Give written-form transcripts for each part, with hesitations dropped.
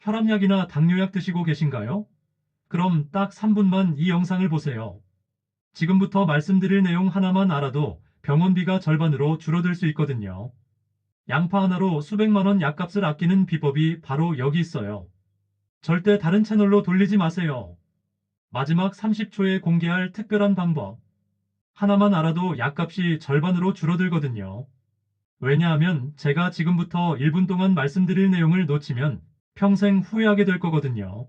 혈압약이나 당뇨약 드시고 계신가요? 그럼 딱 3분만 이 영상을 보세요. 지금부터 말씀드릴 내용 하나만 알아도 병원비가 절반으로 줄어들 수 있거든요. 양파 하나로 수백만 원 약값을 아끼는 비법이 바로 여기 있어요. 절대 다른 채널로 돌리지 마세요. 마지막 30초에 공개할 특별한 방법. 하나만 알아도 약값이 절반으로 줄어들거든요. 왜냐하면 제가 지금부터 1분 동안 말씀드릴 내용을 놓치면 평생 후회하게 될 거거든요.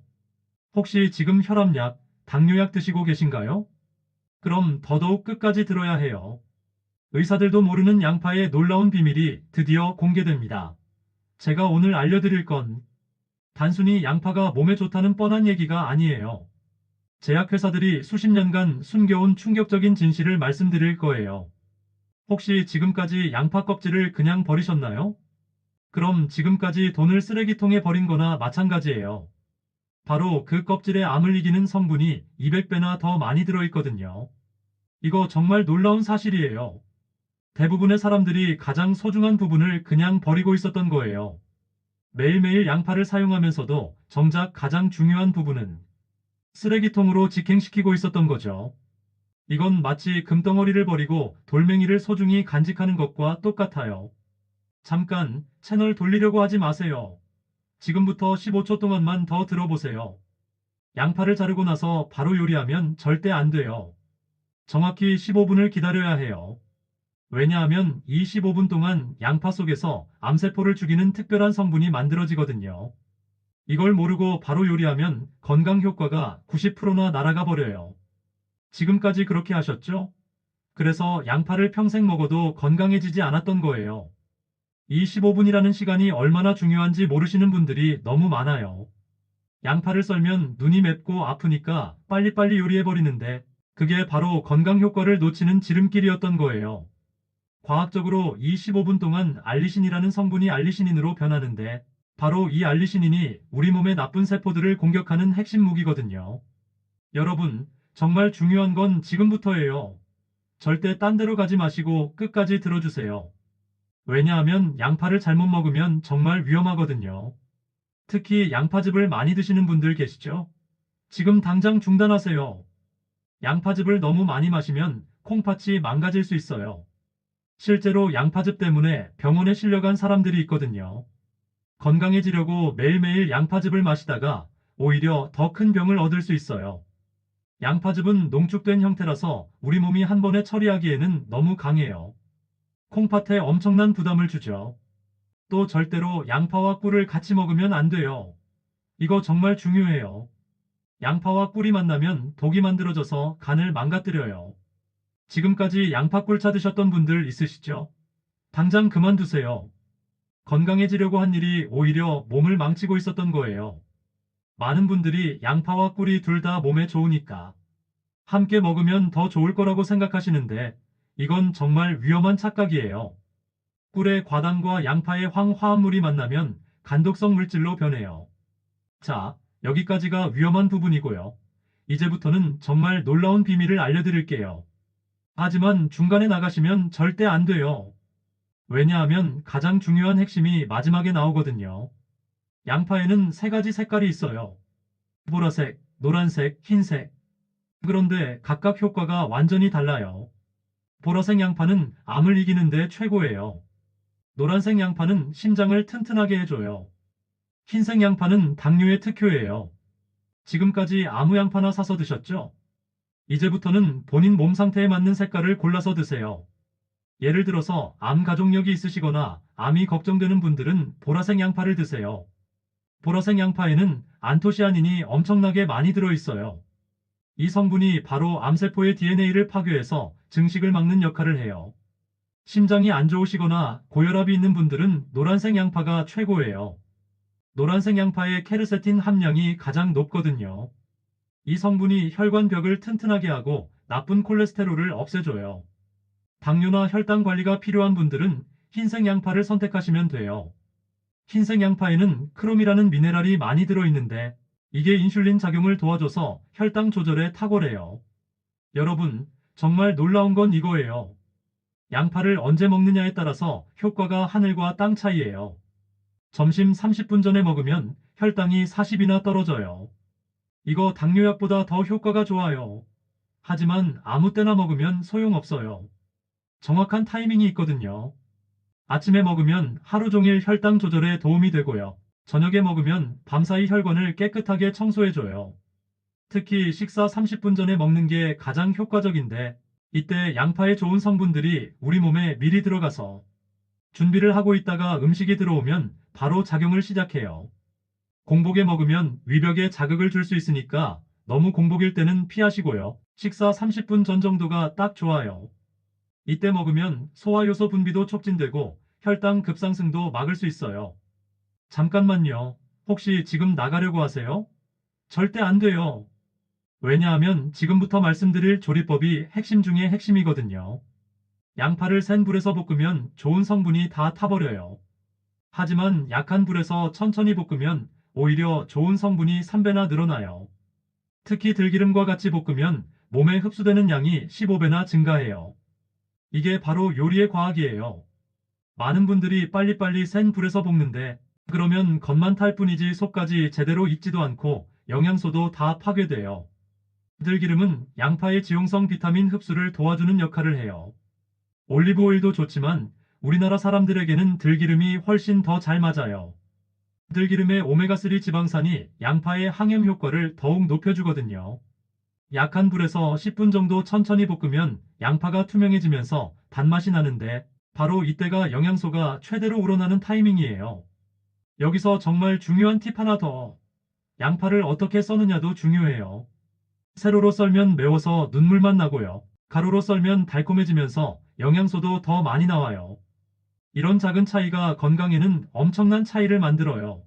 혹시 지금 혈압약, 당뇨약 드시고 계신가요? 그럼 더더욱 끝까지 들어야 해요. 의사들도 모르는 양파의 놀라운 비밀이 드디어 공개됩니다. 제가 오늘 알려드릴 건 단순히 양파가 몸에 좋다는 뻔한 얘기가 아니에요. 제약회사들이 수십 년간 숨겨온 충격적인 진실을 말씀드릴 거예요. 혹시 지금까지 양파 껍질을 그냥 버리셨나요? 그럼 지금까지 돈을 쓰레기통에 버린 거나 마찬가지예요. 바로 그 껍질에 암을 이기는 성분이 200배나 더 많이 들어있거든요. 이거 정말 놀라운 사실이에요. 대부분의 사람들이 가장 소중한 부분을 그냥 버리고 있었던 거예요. 매일매일 양파를 사용하면서도 정작 가장 중요한 부분은 쓰레기통으로 직행시키고 있었던 거죠. 이건 마치 금덩어리를 버리고 돌멩이를 소중히 간직하는 것과 똑같아요. 잠깐 채널 돌리려고 하지 마세요. 지금부터 15초 동안만 더 들어보세요. 양파를 자르고 나서 바로 요리하면 절대 안 돼요. 정확히 15분을 기다려야 해요. 왜냐하면 이 15분 동안 양파 속에서 암세포를 죽이는 특별한 성분이 만들어지거든요. 이걸 모르고 바로 요리하면 건강 효과가 90%나 날아가 버려요. 지금까지 그렇게 하셨죠? 그래서 양파를 평생 먹어도 건강해지지 않았던 거예요. 이 15분이라는 시간이 얼마나 중요한지 모르시는 분들이 너무 많아요. 양파를 썰면 눈이 맵고 아프니까 빨리빨리 요리해버리는데 그게 바로 건강 효과를 놓치는 지름길이었던 거예요. 과학적으로 이 15분 동안 알리신이라는 성분이 알리시닌으로 변하는데 바로 이 알리시닌이 우리 몸의 나쁜 세포들을 공격하는 핵심 무기거든요. 여러분, 정말 중요한 건 지금부터예요. 절대 딴 데로 가지 마시고 끝까지 들어주세요. 왜냐하면 양파를 잘못 먹으면 정말 위험하거든요. 특히 양파즙을 많이 드시는 분들 계시죠? 지금 당장 중단하세요. 양파즙을 너무 많이 마시면 콩팥이 망가질 수 있어요. 실제로 양파즙 때문에 병원에 실려간 사람들이 있거든요. 건강해지려고 매일매일 양파즙을 마시다가 오히려 더 큰 병을 얻을 수 있어요. 양파즙은 농축된 형태라서 우리 몸이 한 번에 처리하기에는 너무 강해요. 콩팥에 엄청난 부담을 주죠. 또 절대로 양파와 꿀을 같이 먹으면 안 돼요. 이거 정말 중요해요. 양파와 꿀이 만나면 독이 만들어져서 간을 망가뜨려요. 지금까지 양파 꿀차 드셨던 분들 있으시죠? 당장 그만두세요. 건강해지려고 한 일이 오히려 몸을 망치고 있었던 거예요. 많은 분들이 양파와 꿀이 둘 다 몸에 좋으니까 함께 먹으면 더 좋을 거라고 생각하시는데 이건 정말 위험한 착각이에요. 꿀의 과당과 양파의 황화합물이 만나면 간독성 물질로 변해요. 자, 여기까지가 위험한 부분이고요. 이제부터는 정말 놀라운 비밀을 알려드릴게요. 하지만 중간에 나가시면 절대 안 돼요. 왜냐하면 가장 중요한 핵심이 마지막에 나오거든요. 양파에는 세 가지 색깔이 있어요. 보라색, 노란색, 흰색. 그런데 각각 효과가 완전히 달라요. 보라색 양파는 암을 이기는데 최고예요. 노란색 양파는 심장을 튼튼하게 해줘요. 흰색 양파는 당뇨의 특효예요. 지금까지 아무 양파나 사서 드셨죠? 이제부터는 본인 몸 상태에 맞는 색깔을 골라서 드세요. 예를 들어서 암 가족력이 있으시거나 암이 걱정되는 분들은 보라색 양파를 드세요. 보라색 양파에는 안토시아닌이 엄청나게 많이 들어있어요. 이 성분이 바로 암세포의 DNA를 파괴해서 증식을 막는 역할을 해요. 심장이 안 좋으시거나 고혈압이 있는 분들은 노란색 양파가 최고예요. 노란색 양파의 케르세틴 함량이 가장 높거든요. 이 성분이 혈관벽을 튼튼하게 하고 나쁜 콜레스테롤을 없애줘요. 당뇨나 혈당 관리가 필요한 분들은 흰색 양파를 선택하시면 돼요. 흰색 양파에는 크롬이라는 미네랄이 많이 들어있는데 이게 인슐린 작용을 도와줘서 혈당 조절에 탁월해요. 여러분, 정말 놀라운 건 이거예요. 양파를 언제 먹느냐에 따라서 효과가 하늘과 땅 차이예요. 점심 30분 전에 먹으면 혈당이 40이나 떨어져요. 이거 당뇨약보다 더 효과가 좋아요. 하지만 아무 때나 먹으면 소용없어요. 정확한 타이밍이 있거든요. 아침에 먹으면 하루 종일 혈당 조절에 도움이 되고요. 저녁에 먹으면 밤사이 혈관을 깨끗하게 청소해줘요. 특히 식사 30분 전에 먹는 게 가장 효과적인데, 이때 양파의 좋은 성분들이 우리 몸에 미리 들어가서 준비를 하고 있다가 음식이 들어오면 바로 작용을 시작해요. 공복에 먹으면 위벽에 자극을 줄 수 있으니까 너무 공복일 때는 피하시고요. 식사 30분 전 정도가 딱 좋아요. 이때 먹으면 소화효소 분비도 촉진되고 혈당 급상승도 막을 수 있어요. 잠깐만요. 혹시 지금 나가려고 하세요? 절대 안 돼요. 왜냐하면 지금부터 말씀드릴 조리법이 핵심 중에 핵심이거든요. 양파를 센 불에서 볶으면 좋은 성분이 다 타버려요. 하지만 약한 불에서 천천히 볶으면 오히려 좋은 성분이 3배나 늘어나요. 특히 들기름과 같이 볶으면 몸에 흡수되는 양이 15배나 증가해요. 이게 바로 요리의 과학이에요. 많은 분들이 빨리빨리 센 불에서 볶는데 그러면 겉만 탈 뿐이지 속까지 제대로 익지도 않고 영양소도 다 파괴돼요. 들기름은 양파의 지용성 비타민 흡수를 도와주는 역할을 해요. 올리브 오일도 좋지만 우리나라 사람들에게는 들기름이 훨씬 더 잘 맞아요. 들기름의 오메가3 지방산이 양파의 항염 효과를 더욱 높여주거든요. 약한 불에서 10분 정도 천천히 볶으면 양파가 투명해지면서 단맛이 나는데 바로 이때가 영양소가 최대로 우러나는 타이밍이에요. 여기서 정말 중요한 팁 하나 더. 양파를 어떻게 써느냐도 중요해요. 세로로 썰면 매워서 눈물만 나고요. 가로로 썰면 달콤해지면서 영양소도 더 많이 나와요. 이런 작은 차이가 건강에는 엄청난 차이를 만들어요.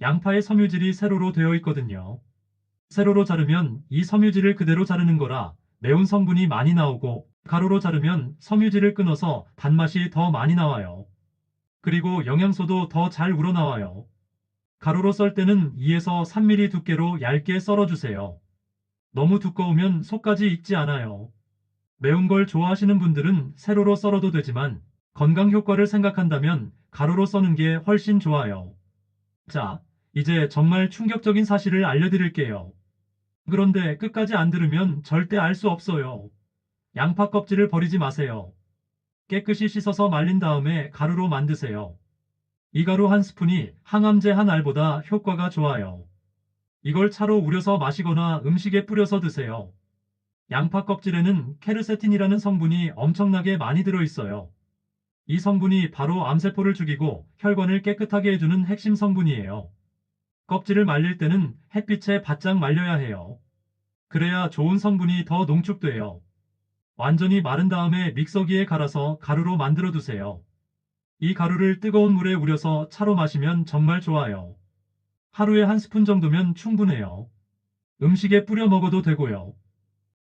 양파의 섬유질이 세로로 되어 있거든요. 세로로 자르면 이 섬유질을 그대로 자르는 거라 매운 성분이 많이 나오고, 가로로 자르면 섬유질을 끊어서 단맛이 더 많이 나와요. 그리고 영양소도 더 잘 우러나와요. 가로로 썰 때는 2에서 3mm 두께로 얇게 썰어주세요. 너무 두꺼우면 속까지 익지 않아요. 매운 걸 좋아하시는 분들은 세로로 썰어도 되지만 건강 효과를 생각한다면 가로로 써는 게 훨씬 좋아요. 자, 이제 정말 충격적인 사실을 알려드릴게요. 그런데 끝까지 안 들으면 절대 알 수 없어요. 양파 껍질을 버리지 마세요. 깨끗이 씻어서 말린 다음에 가루로 만드세요. 이 가루 한 스푼이 항암제 한 알보다 효과가 좋아요. 이걸 차로 우려서 마시거나 음식에 뿌려서 드세요. 양파 껍질에는 케르세틴이라는 성분이 엄청나게 많이 들어있어요. 이 성분이 바로 암세포를 죽이고 혈관을 깨끗하게 해주는 핵심 성분이에요. 껍질을 말릴 때는 햇빛에 바짝 말려야 해요. 그래야 좋은 성분이 더 농축돼요. 완전히 마른 다음에 믹서기에 갈아서 가루로 만들어 두세요. 이 가루를 뜨거운 물에 우려서 차로 마시면 정말 좋아요. 하루에 한 스푼 정도면 충분해요. 음식에 뿌려 먹어도 되고요.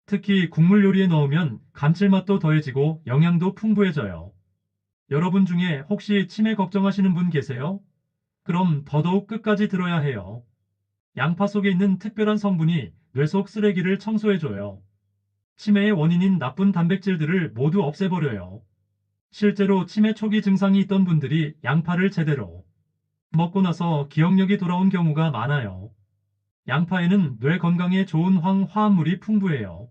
특히 국물 요리에 넣으면 감칠맛도 더해지고 영양도 풍부해져요. 여러분 중에 혹시 치매 걱정하시는 분 계세요? 그럼 더더욱 끝까지 들어야 해요. 양파 속에 있는 특별한 성분이 뇌 속 쓰레기를 청소해줘요. 치매의 원인인 나쁜 단백질들을 모두 없애버려요. 실제로 치매 초기 증상이 있던 분들이 양파를 제대로 먹고 나서 기억력이 돌아온 경우가 많아요. 양파에는 뇌 건강에 좋은 황화합물이 풍부해요.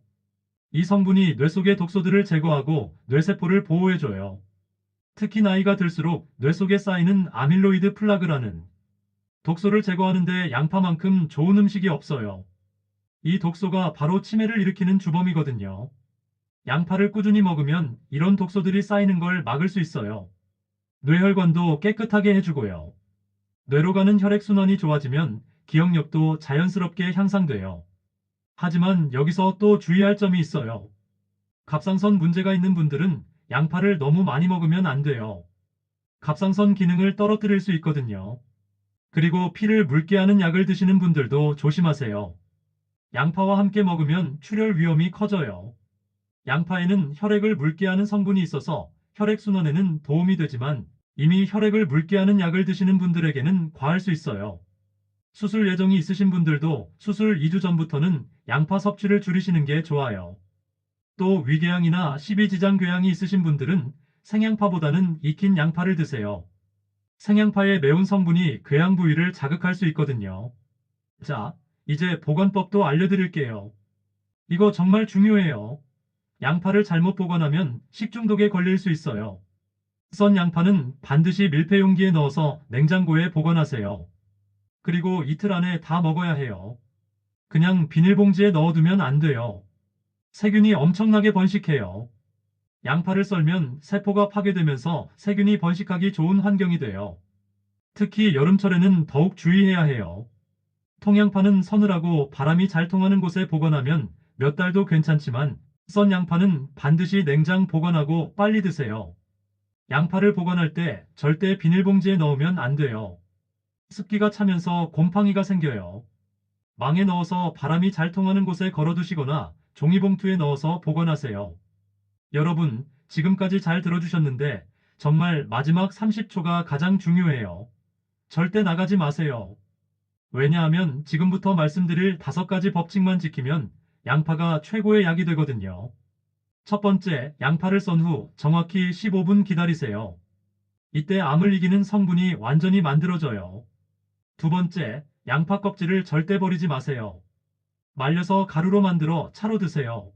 이 성분이 뇌 속의 독소들을 제거하고 뇌세포를 보호해줘요. 특히 나이가 들수록 뇌 속에 쌓이는 아밀로이드 플라그라는 독소를 제거하는데 양파만큼 좋은 음식이 없어요. 이 독소가 바로 치매를 일으키는 주범이거든요. 양파를 꾸준히 먹으면 이런 독소들이 쌓이는 걸 막을 수 있어요. 뇌혈관도 깨끗하게 해주고요. 뇌로 가는 혈액순환이 좋아지면 기억력도 자연스럽게 향상돼요. 하지만 여기서 또 주의할 점이 있어요. 갑상선 문제가 있는 분들은 양파를 너무 많이 먹으면 안 돼요. 갑상선 기능을 떨어뜨릴 수 있거든요. 그리고 피를 묽게 하는 약을 드시는 분들도 조심하세요. 양파와 함께 먹으면 출혈 위험이 커져요. 양파에는 혈액을 묽게 하는 성분이 있어서 혈액순환에는 도움이 되지만 이미 혈액을 묽게 하는 약을 드시는 분들에게는 과할 수 있어요. 수술 예정이 있으신 분들도 수술 2주 전부터는 양파 섭취를 줄이시는 게 좋아요. 또 위궤양이나 십이지장궤양이 있으신 분들은 생양파보다는 익힌 양파를 드세요. 생양파의 매운 성분이 궤양 부위를 자극할 수 있거든요. 자, 이제 보관법도 알려드릴게요. 이거 정말 중요해요. 양파를 잘못 보관하면 식중독에 걸릴 수 있어요. 썬 양파는 반드시 밀폐 용기에 넣어서 냉장고에 보관하세요. 그리고 이틀 안에 다 먹어야 해요. 그냥 비닐봉지에 넣어두면 안 돼요. 세균이 엄청나게 번식해요. 양파를 썰면 세포가 파괴되면서 세균이 번식하기 좋은 환경이 돼요. 특히 여름철에는 더욱 주의해야 해요. 통양파는 서늘하고 바람이 잘 통하는 곳에 보관하면 몇 달도 괜찮지만 썬 양파는 반드시 냉장 보관하고 빨리 드세요. 양파를 보관할 때 절대 비닐봉지에 넣으면 안 돼요. 습기가 차면서 곰팡이가 생겨요. 망에 넣어서 바람이 잘 통하는 곳에 걸어두시거나 종이봉투에 넣어서 보관하세요. 여러분, 지금까지 잘 들어주셨는데 정말 마지막 30초가 가장 중요해요. 절대 나가지 마세요. 왜냐하면 지금부터 말씀드릴 5가지 법칙만 지키면 양파가 최고의 약이 되거든요. 첫 번째, 양파를 썬 후 정확히 15분 기다리세요. 이때 암을 이기는 성분이 완전히 만들어져요. 두 번째, 양파 껍질을 절대 버리지 마세요. 말려서 가루로 만들어 차로 드세요.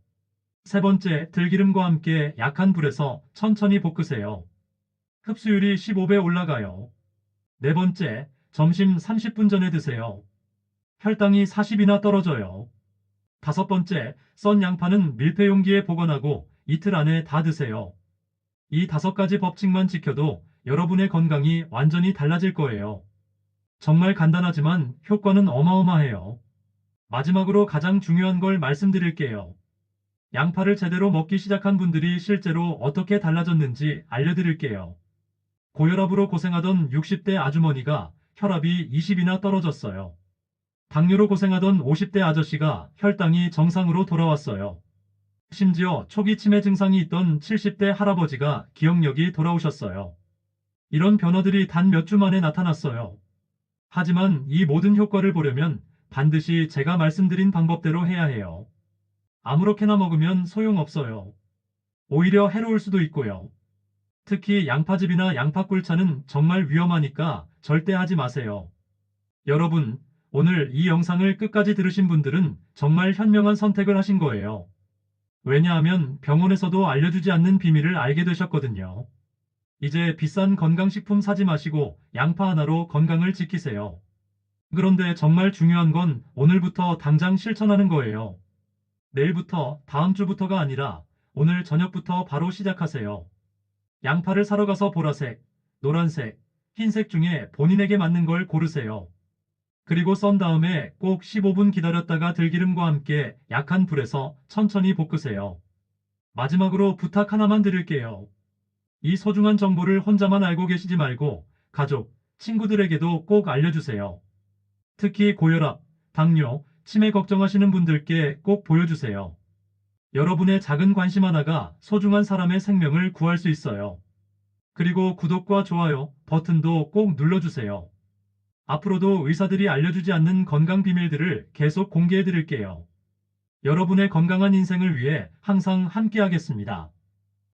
세 번째, 들기름과 함께 약한 불에서 천천히 볶으세요. 흡수율이 15배 올라가요. 네 번째, 점심 30분 전에 드세요. 혈당이 40이나 떨어져요. 다섯 번째, 썬 양파는 밀폐 용기에 보관하고 이틀 안에 다 드세요. 이 5가지 법칙만 지켜도 여러분의 건강이 완전히 달라질 거예요. 정말 간단하지만 효과는 어마어마해요. 마지막으로 가장 중요한 걸 말씀드릴게요. 양파를 제대로 먹기 시작한 분들이 실제로 어떻게 달라졌는지 알려드릴게요. 고혈압으로 고생하던 60대 아주머니가 혈압이 20이나 떨어졌어요. 당뇨로 고생하던 50대 아저씨가 혈당이 정상으로 돌아왔어요. 심지어 초기 치매 증상이 있던 70대 할아버지가 기억력이 돌아오셨어요. 이런 변화들이 단 몇 주 만에 나타났어요. 하지만 이 모든 효과를 보려면 반드시 제가 말씀드린 방법대로 해야 해요. 아무렇게나 먹으면 소용없어요. 오히려 해로울 수도 있고요. 특히 양파즙이나 양파꿀차는 정말 위험하니까 절대 하지 마세요. 여러분, 오늘 이 영상을 끝까지 들으신 분들은 정말 현명한 선택을 하신 거예요. 왜냐하면 병원에서도 알려주지 않는 비밀을 알게 되셨거든요. 이제 비싼 건강식품 사지 마시고 양파 하나로 건강을 지키세요. 그런데 정말 중요한 건 오늘부터 당장 실천하는 거예요. 내일부터, 다음 주부터가 아니라 오늘 저녁부터 바로 시작하세요. 양파를 사러 가서 보라색, 노란색, 흰색 중에 본인에게 맞는 걸 고르세요. 그리고 썬 다음에 꼭 15분 기다렸다가 들기름과 함께 약한 불에서 천천히 볶으세요. 마지막으로 부탁 하나만 드릴게요. 이 소중한 정보를 혼자만 알고 계시지 말고 가족, 친구들에게도 꼭 알려주세요. 특히 고혈압, 당뇨, 치매 걱정하시는 분들께 꼭 보여주세요. 여러분의 작은 관심 하나가 소중한 사람의 생명을 구할 수 있어요. 그리고 구독과 좋아요 버튼도 꼭 눌러주세요. 앞으로도 의사들이 알려주지 않는 건강 비밀들을 계속 공개해 드릴게요. 여러분의 건강한 인생을 위해 항상 함께하겠습니다.